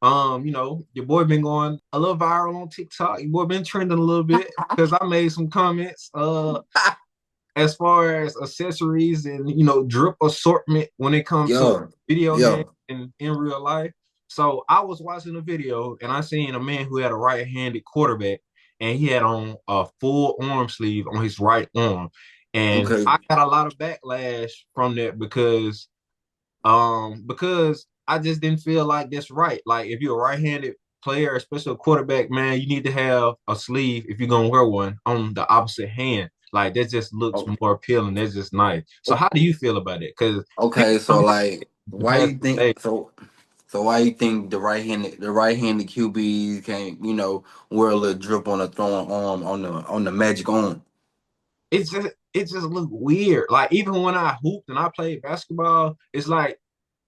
Your boy been going a little viral on TikTok. Your boy been trending a little bit because I made some comments as far as accessories and drip assortment when it comes to Yo, video games yo, and in real life. So I was watching a video and I seen a man who had a right-handed quarterback and he had on a full arm sleeve on his right arm. And okay. I got a lot of backlash from that because I just didn't feel like that's right. Like if you're a right-handed player, especially a quarterback, man, you need to have a sleeve if you're gonna wear one on the opposite hand. Like that just looks O- more appealing. That's just nice. So o- how do you feel about it? Because Okay, so like the why past you think day, so why you think the right handed QBs can't, wear a little drip on the throwing arm on the magic arm? it just looked weird. Like even when I hooped and I played basketball, it's like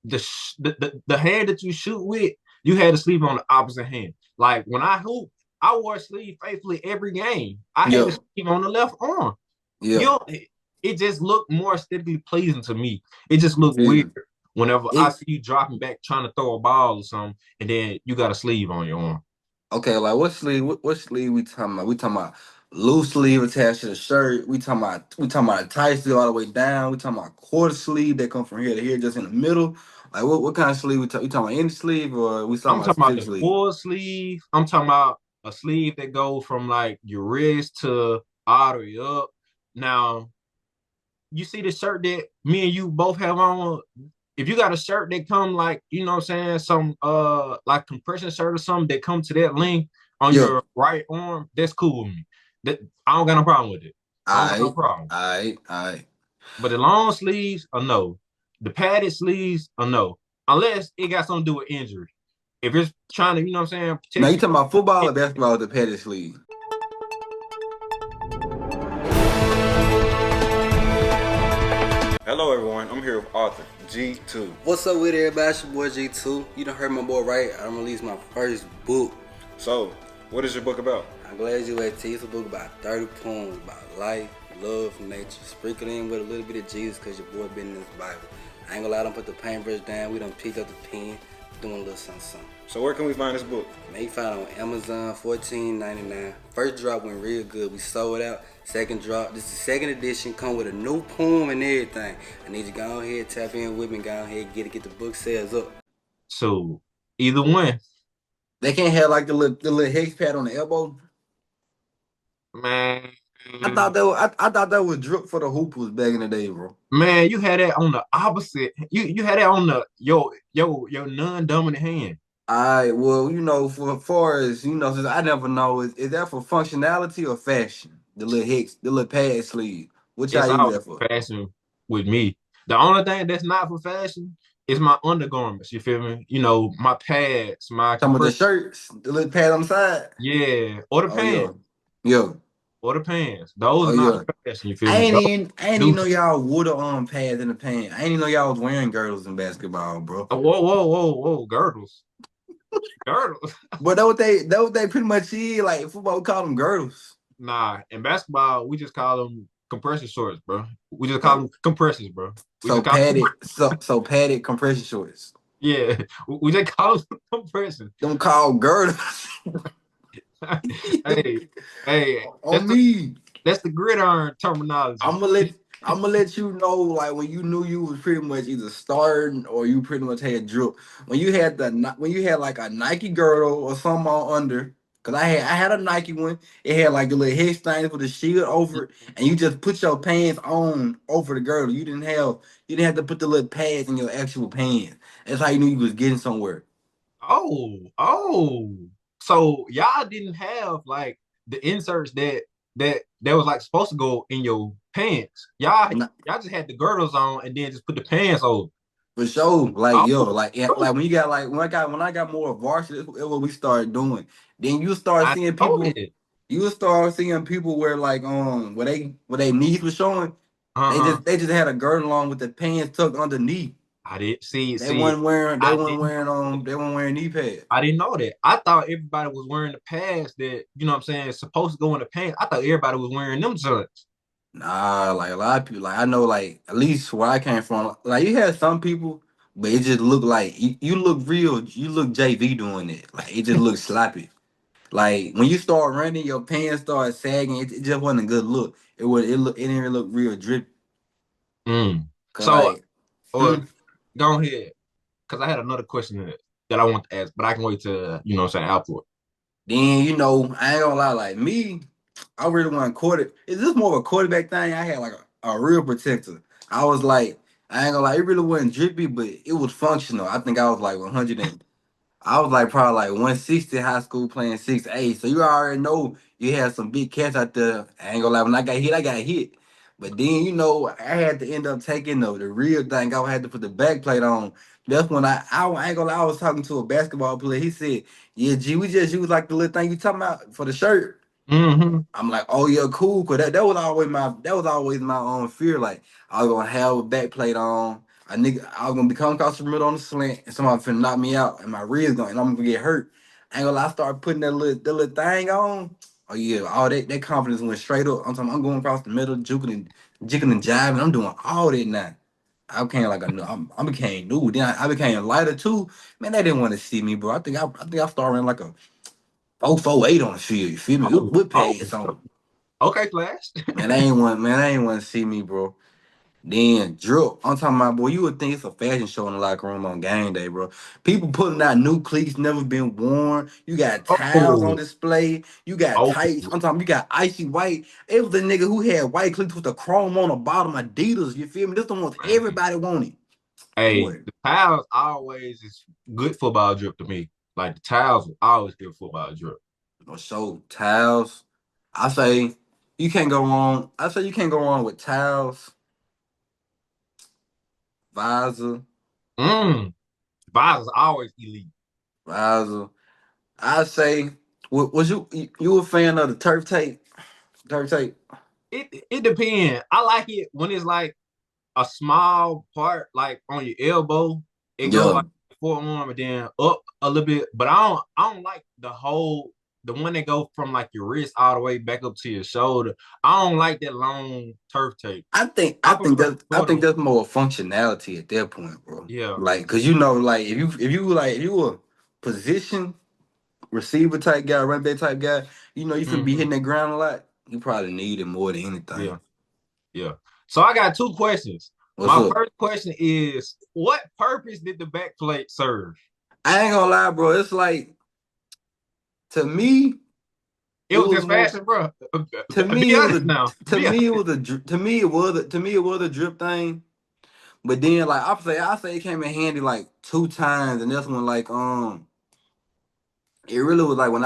the hand that you shoot with, you had to sleeve on the opposite hand. Like when I hoop, I wore a sleeve faithfully every game. I had to Yeah, sleeve on the left arm. You yeah. know, it just looked more aesthetically pleasing to me. It just looked weird Yeah. whenever I It see you dropping back trying to throw a ball or something, and then you got a sleeve on your arm. okay, like what sleeve we talking about? We talking about loose sleeve attached to the shirt. We talking about a tight sleeve all the way down. We talking about quarter sleeve that come from here to here just in the middle. Like what kind of sleeve we talking about, any sleeve, or we talking I'm about a talking about specific the sleeve? full sleeve. I'm talking about a sleeve that goes from like your wrist to all the way up. Now, you see the shirt that me and you both have on. If you got a shirt that come like, you know what I'm saying, some like compression shirt or something that come to that length on Yeah. your right arm, that's cool with me. That I don't got no problem with it. I don't got no Alright, problem. alright, alright. But the long sleeves, a no. The padded sleeves, a no. Unless it got something to do with injury. If it's trying to, you know what I'm saying, Now protect you you. talking about football or basketball with the padded sleeve? Hello, everyone. I'm here with author G2. What's up with everybody? It's your boy G2. You done heard my boy right. I done released my first book. So, what is your book about? I'm glad you at T. It's a book about 30 poems about life, love, nature. Sprinkled in with a little bit of Jesus because your boy been in this Bible. I ain't gonna lie, I done put the paintbrush down. We done picked up the pen, doing a little something, something. So, where can we find this book? May find on Amazon, $14.99. First drop went real good. We sold out. Second drop, this is the second edition. Come with a new poem and everything. I need you to go ahead, tap in with me, go ahead, get the book sales up. So either one, They can't have like the little hex pad on the elbow. man. I thought that was drip for the hoopers back in the day, bro. Man, you had that on the opposite. You had that on the your non-dominant hand. I well, for far as since I never know, is that for functionality or fashion? The little pad sleeve. What y'all It's use all that for? fashion with me. The only thing that's not for fashion is my undergarments. You feel me? My pads, my Some of the compressor. shirts, the little pad on the side. Yeah, or the Oh pants, yeah, yeah, or the pants. Those oh are not yeah. for fashion. You feel I me? ain't Those even I ain't do. even know y'all wore the pads in the pants. I ain't even know y'all was wearing girdles in basketball, bro. Whoa, whoa, whoa, whoa, girdles, girdles. But that what they pretty much is. Like football, we call them girdles. Nah, in basketball, we just call them compression shorts, bro. We just call So them compressors, bro. We so just call them, padded compression shorts. yeah, we just call them compression. Them called girdles. Hey, hey, On me. that's the gridiron terminology. I'm gonna let I'm gonna let you know, like when you knew you was pretty much either starting or you pretty much had drip. When you had like a Nike girdle or something on under, cause I had a Nike one. It had like the little head stains with the shield over it, and you just put your pants on over the girdle. You didn't have to put the little pads in your actual pants. That's how you knew you was getting somewhere. Oh. So y'all didn't have like the inserts that was like supposed to go in your pants. Y'all just had the girdles on and then just put the pants over. For sure, like Oh, yo, like yeah, like when you got like when I got more varsity, that's what we started doing. Then you start I seeing know people, that. you start seeing people where like where they knees were showing, they Uh-huh. just they just had a girdle on with the pants tucked underneath. I did They see. weren't wearing they I weren't didn't. wearing they weren't wearing knee pads. I didn't know that. I thought everybody was wearing the pads that, you know what I'm saying, supposed to go in the pants. I thought everybody was wearing them shirts. Nah, like a lot of people, like I know, like at least where I came from, like you had some people, but it just looked like you look real. You look JV doing it. Like it just looks sloppy. Like when you start running, your pants start sagging. It just wasn't a good look. It didn't look real drip. Mm. Cause So, like, or hmm. go ahead, because I had another question that I want to ask, but I can wait to what I'm saying afterward. Then I ain't gonna lie. Like me, I really want to quarter. Is this more of a quarterback thing? I had like a real protector. I was like, I ain't gonna lie. It really wasn't drippy, but it was functional. I think I was like 100 and I was like probably like 160 high school playing 6A. So you already know you had some big cats out there. I ain't gonna lie, when I got hit, I got hit. But then I had to end up taking the real thing. I had to put the back plate on. That's when I ain't gonna lie, I was talking to a basketball player. He said, "Yeah, G, we just use like the little thing you talking about for the shirt." Mm-hmm. I'm like, oh yeah, cool. Cause that was always my own fear. Like I was gonna have a back plate on. I was gonna be coming across the middle on the slant and somebody finna knock me out and my ribs going and I'm gonna get hurt. I ain't gonna lie, I started putting that little thing on. Oh yeah, all that confidence went straight up. I'm going across the middle, jigging and jiving. I'm doing all that now. I became like I became new. Then I became lighter too. Man, they didn't want to see me, bro. I think I started running like a 4.48 on the field. You feel me? Oh, With oh, pads on. okay, Flash. Man, I ain't want to see me, bro. Then drip. I'm talking about, boy, you would think it's a fashion show in the locker room on game day, bro. People putting out new cleats never been worn. You got towels on Oh, display. You got okay. tights. I'm talking, you got icy white. It was the nigga who had white cleats with the chrome on the bottom, Adidas. You feel me? This the ones Man. everybody wanted. Hey, Boy, the towels always is good football drip to me. Like the towels will always give football drip. so towels. I say you can't go wrong. I say you can't go wrong with towels, visor, Mm. Visors always elite. visor. I say, was you a fan of the turf tape? Turf tape. It depends. I like it when it's like a small part, like on your elbow. It go Yeah, like forearm and then up a little bit. But I don't like the one that go from like your wrist all the way back up to your shoulder. I don't like that long turf tape. I think I I think prefer that I shorter think one. that's more functionality at that point, bro. Yeah, Like, cause like if you were position receiver type guy, run back type guy, you finna be hmm hitting that ground a lot. You probably need it more than yeah, anything. yeah. So I got two questions. What's My up? first question is, what purpose did the back plate serve? I ain't gonna lie, bro. It's like to me, It it was was just more. fashion, bro. To Be me, it was honest a. now. To Be honest. me, it was a. To me, it was a drip thing. But then, like I say, it came in handy like 2 times, and that's when it really was like when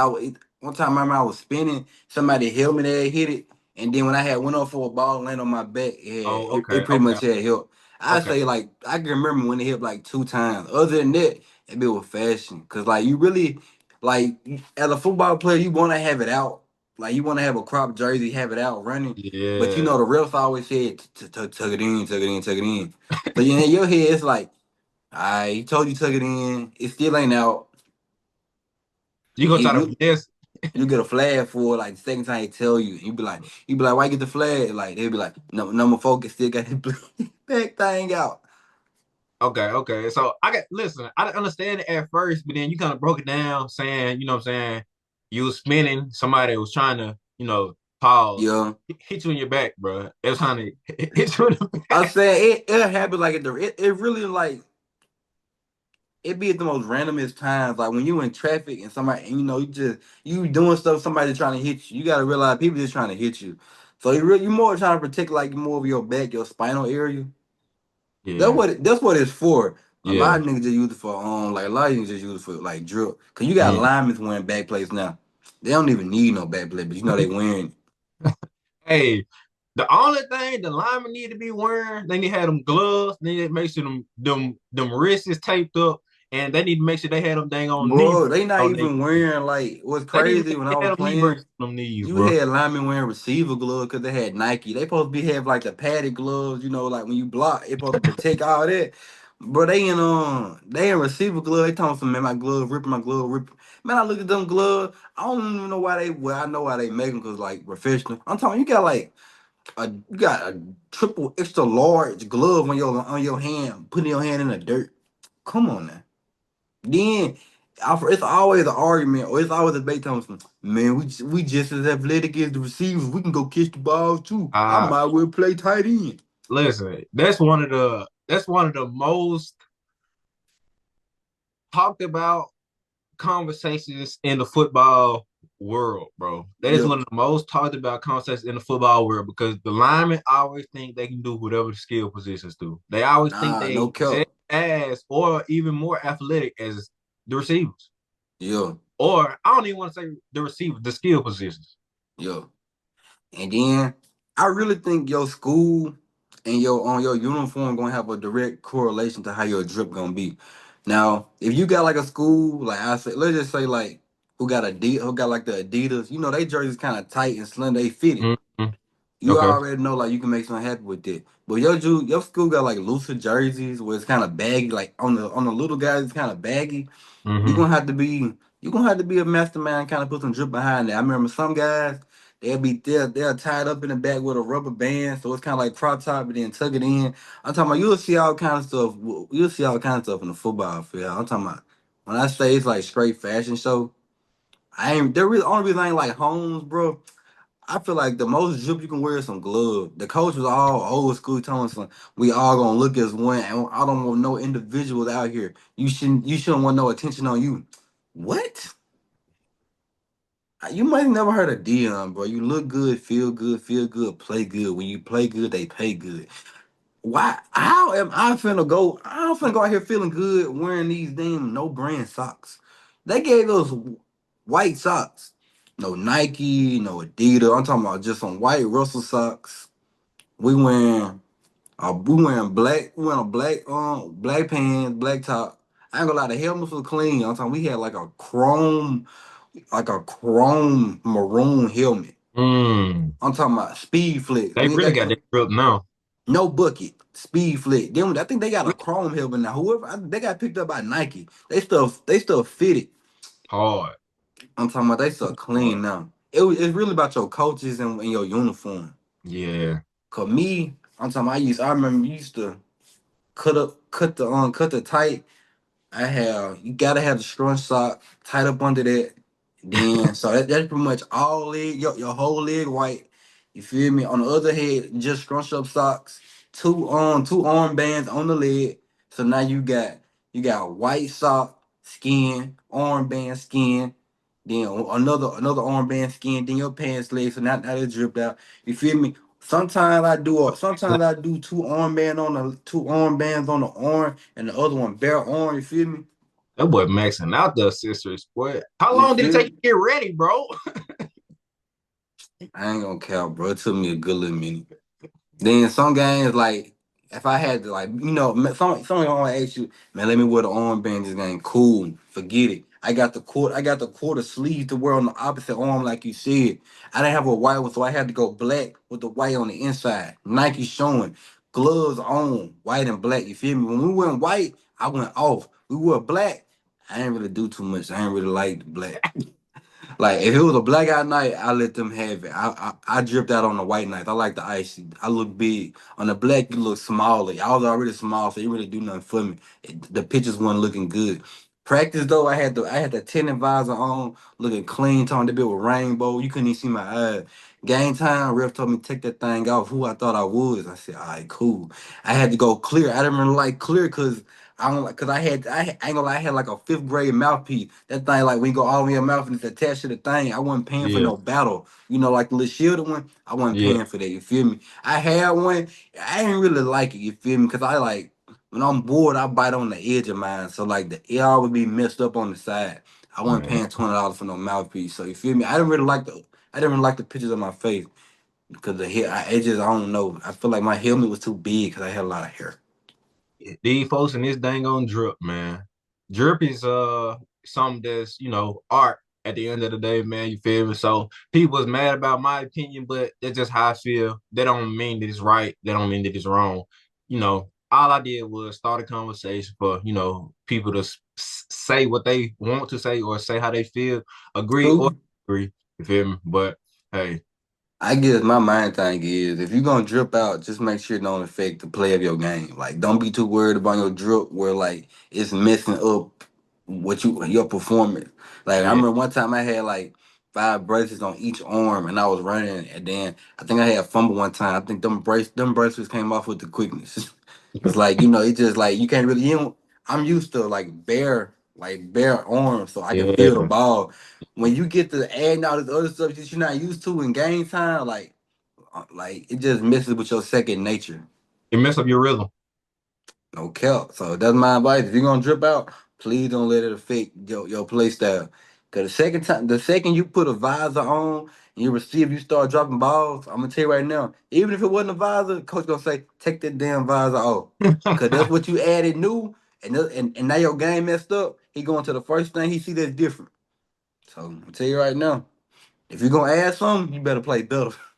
one time I remember I was spinning, somebody held me there, hit it, and then when I had went up for a ball, land on my back, Oh, it okay, pretty okay, much had help. I okay. say like I can remember when it hit like 2 times. Other than that, it be with fashion, cause like you really like as a football player, you want to have it out, like you want to have a crop jersey, have it out running, but Yeah. the refs always said tuck it in, tuck it in, tuck it in. So in your head, it's like, I told you tuck it in, it still ain't out. You gonna You try to you finesse? you get a flag for it, like the second time they tell you, you be like, why you get the flag? Like they'll be like, no, number four can still got his back thing out. Okay, okay. So listen, I didn't understand it at first, but then you kind of broke it down saying, what I'm saying, you was spinning, somebody was trying to, pause, Yeah, hit you in your back, bro. They was trying to hit you in the I back. said it happened like it really like it be at the most randomest times. Like when you in traffic and somebody, and, you doing stuff, somebody trying to hit you. You gotta realize people just trying to hit you. So you more trying to protect like more of your back, your spinal area. Yeah, That's what it's for. A yeah. lot of niggas just use it for like a lot of niggas just use it for like drill. Cause you got Mm. linemen wearing back plates now. They don't even need no back plate, but they wearing it. Hey, the only thing the linemen need to be wearing, they need to have them gloves. They need to make sure them wrists is taped up, and they need to make sure they have them dang on knee Bro, braces they not on their even knees. wearing like what's They need to crazy make when sure I they was have them knee playing. braces on them knees, You bro. had linemen wearing receiver gloves because they had Nike. They supposed to have like the padded gloves, like when you block, it supposed to protect all that. But they in receiver glove. They talking some man, my glove ripping, my glove ripping. Man, I look at them gloves. I don't even know why they. Well, I know why they make them because like professional. I'm talking. You got a triple extra large glove on your hand, putting your hand in the dirt. Come on now. Then it's always an argument, or it's always a debate. Thompson, man, we just as athletic as the receivers. We can go catch the ball too. I Uh might well play tight end. listen, that's one of the most talked about conversations in the football world, bro. That is Yeah, one of the most talked about conversations in the football world because the linemen always think they can do whatever the skill positions do. They always think nah, no they just cap. as or even more athletic as the receivers. Yeah, Or I don't even want to say the receivers, the skill positions. yeah. And then I really think your school and your uniform gonna have a direct correlation to how your drip gonna be. Now, if you got like a school, like I said, let's just say like who got like the Adidas, they jerseys kind of tight and slim, they fit it. Mm-hmm. You Okay. already know like you can make something happen with it. But your school got like looser jerseys where it's kind of baggy, like on the little guys it's kind of baggy. You're Mm-hmm. gonna have to be you're gonna have to be a mastermind, kind of put some drip behind that. I remember some guys they're tied up in the back with a rubber band, so it's kind of like crop top, and then tuck it in. I'm talking about you'll see all kind of stuff. You'll see all kinds of stuff in the football field. I'm talking about when I say it's like straight fashion show. I ain't there really only reason I ain't like homes, bro. I feel like the most drip you can wear is some gloves. The coach was all old school, telling us we all gonna look as one. And I don't want no individuals out here. You shouldn't want no attention on you. What? You might have never heard of Dion, bro. You look good, feel good, play good. When you play good, they pay good. Why? How am I finna go? I'm finna go out here feeling good wearing these damn no brand socks. They gave us white socks. No Nike, no Adidas. I'm talking about just some white Russell socks. We wearing we wearing a black pants, black top. I ain't gonna lie, the helmets was clean. I'm talking we had like a chrome maroon helmet. Mm. I'm talking about speed flex. They We ain't really got got no that drip now. no bucket, speed flex. Them I think they got a chrome helmet now. They got picked up by Nike. They still fitted. Hard. I'm talking about they still clean Hard. now. It's really about your coaches and your uniform. Yeah. Cause me, I'm talking. I remember you used to cut the tight. You gotta have the scrunch sock tied up under that. Then so that's pretty much all leg, your whole leg white. You feel me? On the other head, just scrunch up socks, two armbands on the leg. So now you got white sock, skin, armband, skin, then another armband, skin, then your pants leg. So now they dripped out. You feel me? Sometimes I do two armbands on the arm and the other one bare arm. You feel me? That boy maxing out the accessories. Boy, how You long did it feel take me? you to get ready, bro? I ain't gonna count, bro. It took me a good little minute. Then some games, like if I had to, like some gonna ask you, man, let me wear the armband this game. Cool, forget it. I got the quarter sleeve to wear on the opposite arm, like you said. I didn't have a white one, so I had to go black with the white on the inside. Nike showing, gloves on, white and black. You feel me? When we went white, I went off. We wore black. I didn't really do too much. I didn't really like the black. Like if it was a blackout night, I let them have it. I dripped out on the white night. I like the icy. I look big. On the black, you look smaller. I was already small, so you really do nothing for me. The pictures weren't looking good. Practice though, I had the tenant visor on, looking clean, toned the bit with rainbow. You couldn't even see my eyes. Game time, ref told me to take that thing off. Who I thought I was. I said, all right, cool. I had to go clear. I didn't really like clear because I don't like, cause I ain't gonna lie, I had like a fifth grade mouthpiece. That thing like when you go all the way in your mouth and it's attached to the thing. I wasn't paying for Yeah. no battle. Like the little shielded one. I wasn't Yeah. paying for that. You feel me? I had one. I didn't really like it. You feel me? Cause I like when I'm bored, I bite on the edge of mine. So like the ear always be messed up on the side. I wasn't Man. paying $20 for no mouthpiece. So you feel me? I didn't really like the pictures of my face because the hair. It just I don't know. I feel like my helmet was too big because I had a lot of hair. These folks in this dang on drip, man. Drip is something that's, art at the end of the day, man. You feel me? So people is mad about my opinion, but that's just how I feel. They don't mean that it's right. They don't mean that it's wrong. All I did was start a conversation for, people to say what they want to say or say how they feel, agree or True. agree. You feel me? But hey. I guess my main thing is if you're gonna drip out, just make sure it don't affect the play of your game. Like, don't be too worried about your drip where like it's messing up what your performance. Like, I Yeah, remember one time I had like 5 braces on each arm, and I was running, and then I think I had a fumble one time. I think them braces came off with the quickness. Cause like it just like you can't really. I'm used to like bare arms, so I can feel the yeah. ball when you get to adding all this other stuff that you're not used to in game time, like it just messes with your second nature. It mess up your rhythm. No cap. So that's my advice. If you're gonna drip out, please don't let it affect your play style. Cause the second you put a visor on and you receive, you start dropping balls. I'm gonna tell you right now, even if it wasn't a visor, coach gonna say, take that damn visor off. Cause that's what you added new, and now your game messed up. He going to the first thing he see that's different. So I'm gonna tell you right now, if you're gonna add something, you better play better.